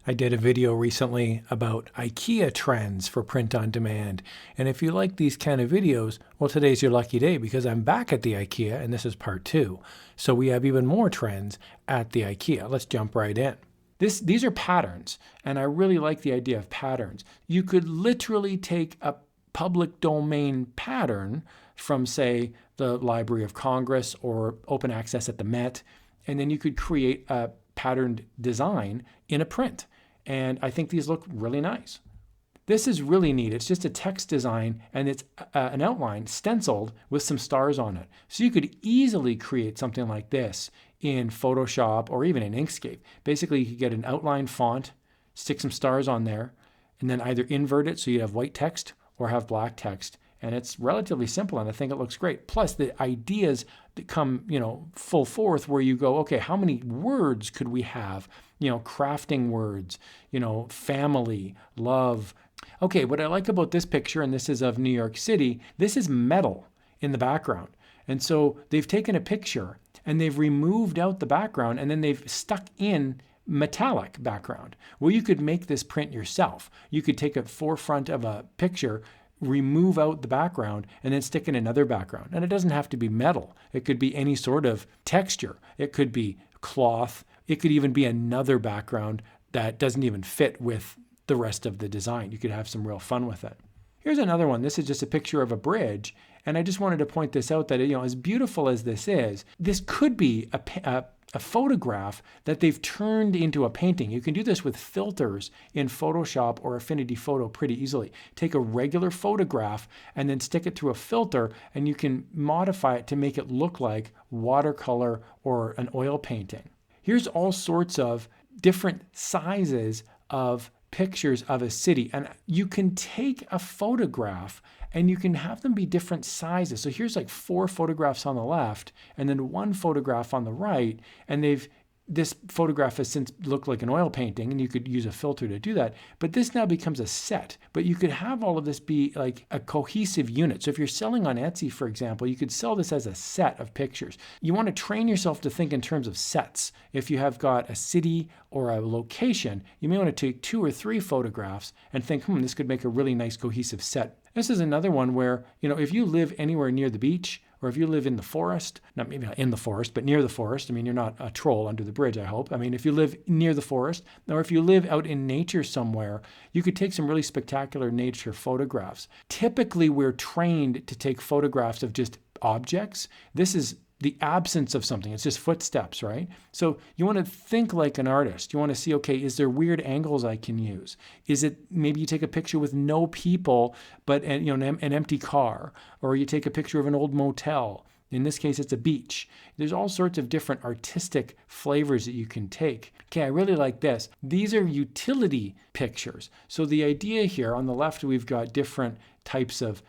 I did a video recently about IKEA trends for print on demand. And if you like these kind of videos, well, today's your lucky day because I'm back at the IKEA and this is part 2. So we have even more trends at the IKEA. Let's jump right in. These are patterns, and I really like the idea of patterns. You could literally take a public domain pattern from, say, the Library of Congress or open access at the Met, and then you could create a patterned design in a print. And I think these look really nice. This is really neat. It's just a text design, and it's an outline stenciled with some stars on it. So you could easily create something like this in Photoshop or even in Inkscape. Basically, you could get an outline font, stick some stars on there, and then either invert it so you have white text or have black text. And it's relatively simple, and I think it looks great. Plus, the ideas that come, full forth where you go, okay, how many words could we have? Crafting words, family, love. Okay, what I like about this picture, and this is of New York City, this is metal in the background. And so they've taken a picture and they've removed out the background and then they've stuck in metallic background. Well, you could make this print yourself. You could take a forefront of a picture, remove out the background, and then stick in another background. And it doesn't have to be metal. It could be any sort of texture. It could be cloth. It could even be another background that doesn't even fit with the rest of the design. You could have some real fun with it. Here's another one. This is just a picture of a bridge. And I just wanted to point this out that, as beautiful as this is, this could be a photograph that they've turned into a painting. You can do this with filters in Photoshop or Affinity Photo pretty easily. Take a regular photograph and then stick it through a filter, and you can modify it to make it look like watercolor or an oil painting. Here's all sorts of different sizes of pictures of a city, and you can take a photograph and you can have them be different sizes. So here's like 4 photographs on the left and then 1 photograph on the right, and this photograph has since looked like an oil painting, and you could use a filter to do that. But this now becomes a set. But you could have all of this be like a cohesive unit. So if you're selling on Etsy, for example, you could sell this as a set of pictures. You want to train yourself to think in terms of sets. If you have got a city or a location, you may want to take 2 or 3 photographs and think, this could make a really nice cohesive set. This is another one where, if you live anywhere near the beach, or if you live in the forest, maybe not in the forest, but near the forest. You're not a troll under the bridge, I hope. If you live near the forest, or if you live out in nature somewhere, you could take some really spectacular nature photographs. Typically, we're trained to take photographs of just objects. This is the absence of something. It's just footsteps, right? So you want to think like an artist. You want to see, okay, is there weird angles I can use? Is it maybe you take a picture with no people, but an empty car, or you take a picture of an old motel. In this case, it's a beach. There's all sorts of different artistic flavors that you can take. Okay, I really like this. These are utility pictures. So the idea here, on the left, we've got different types of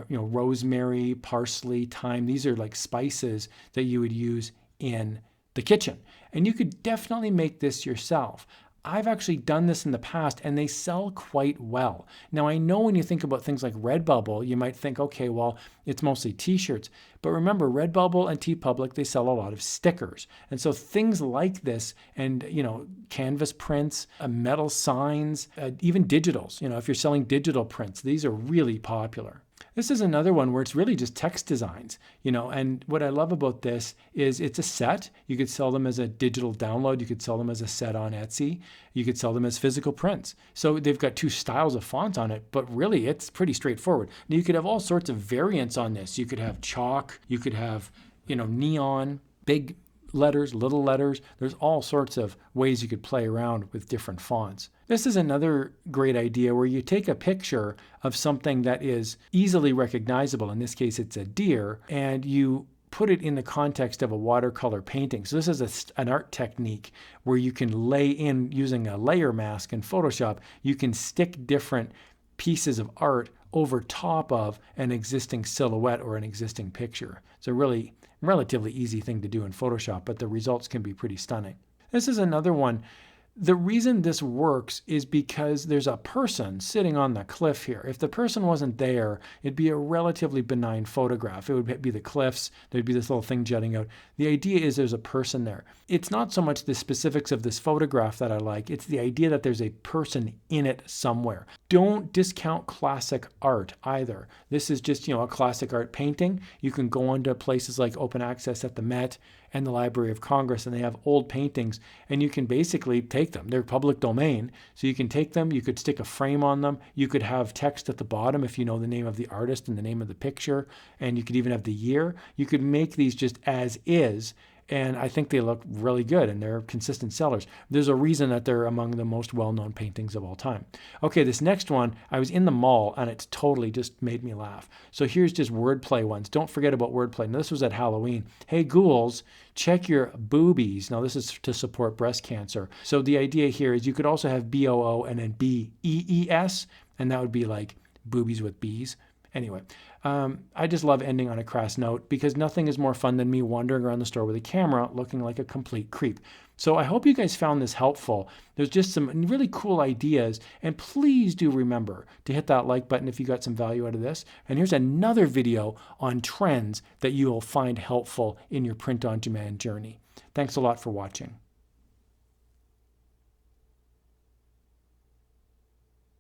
rosemary, parsley, thyme. These are like spices that you would use in the kitchen. And you could definitely make this yourself. I've actually done this in the past, and they sell quite well. Now, I know when you think about things like Redbubble, you might think, okay, well, it's mostly t-shirts. But remember, Redbubble and TeePublic, they sell a lot of stickers. And so things like this and, canvas prints, metal signs, even digitals, if you're selling digital prints, these are really popular. This is another one where it's really just text designs, and what I love about this is it's a set. You could sell them as a digital download. You could sell them as a set on Etsy. You could sell them as physical prints. So they've got 2 styles of font on it, but really it's pretty straightforward. Now you could have all sorts of variants on this. You could have chalk. You could have, neon, big letters, little letters. There's all sorts of ways you could play around with different fonts. This is another great idea where you take a picture of something that is easily recognizable. In this case, it's a deer, and you put it in the context of a watercolor painting. So this is an art technique where you can lay in, using a layer mask in Photoshop, you can stick different pieces of art over top of an existing silhouette or an existing picture. It's a really relatively easy thing to do in Photoshop, but the results can be pretty stunning. This is another one The reason this works is because there's a person sitting on the cliff here. If the person wasn't there, it'd be a relatively benign photograph. It would be the cliffs, there'd be this little thing jutting out. The idea is there's a person there. It's not so much the specifics of this photograph that I like, it's the idea that there's a person in it somewhere. Don't discount classic art either. This is just, a classic art painting. You can go onto places like Open Access at the Met and the Library of Congress, and they have old paintings, and you can basically take them. They're public domain, so you can take them, you could stick a frame on them, you could have text at the bottom if you know the name of the artist and the name of the picture, and you could even have the year. You could make these just as is, and I think they look really good, and they're consistent sellers. There's a reason that they're among the most well-known paintings of all time. Okay, this next one, I was in the mall, and it's totally just made me laugh. So here's just Wordplay ones. Don't forget about Wordplay. Now, this was at Halloween. Hey, ghouls, check your boobies. Now, this is to support breast cancer. So the idea here is you could also have BOO and then BEES, and that would be like boobies with bees. Anyway, I just love ending on a crass note because nothing is more fun than me wandering around the store with a camera looking like a complete creep. So I hope you guys found this helpful. There's just some really cool ideas, and please do remember to hit that like button if you got some value out of this. And here's another video on trends that you will find helpful in your print-on-demand journey. Thanks a lot for watching.